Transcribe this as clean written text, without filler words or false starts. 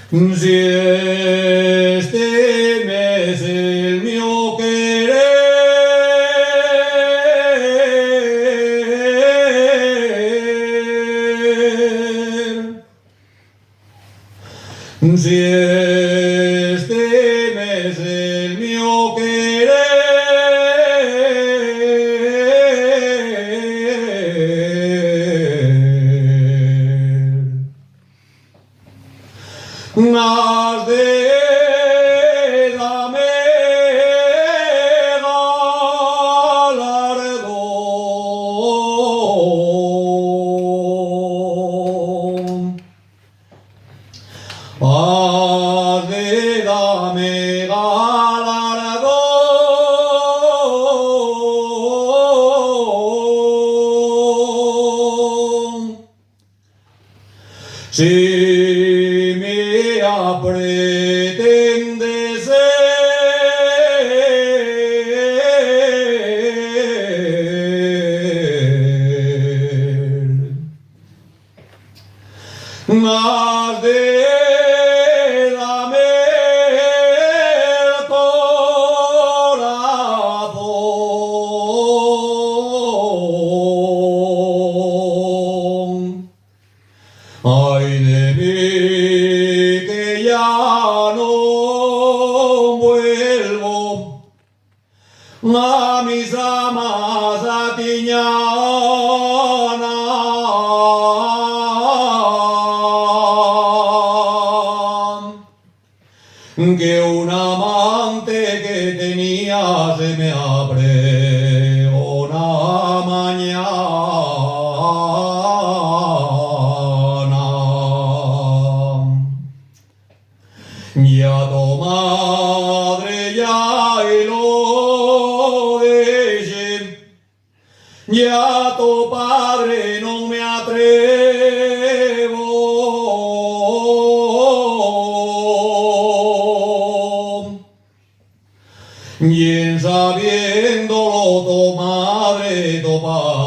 Si este mes el mio querer, si este mes el mio querer, has de dame galardón, has de dame galardón. Si me pretendes has de dame el corazón. Ay de mí que ya no vuelvo a mis amas atiñanas, que un amante que tenía se me abre una mañana. Ya tu madre ya y lo deje, ya tu padre no me atrevo, y en sabiéndolo tu madre, tu padre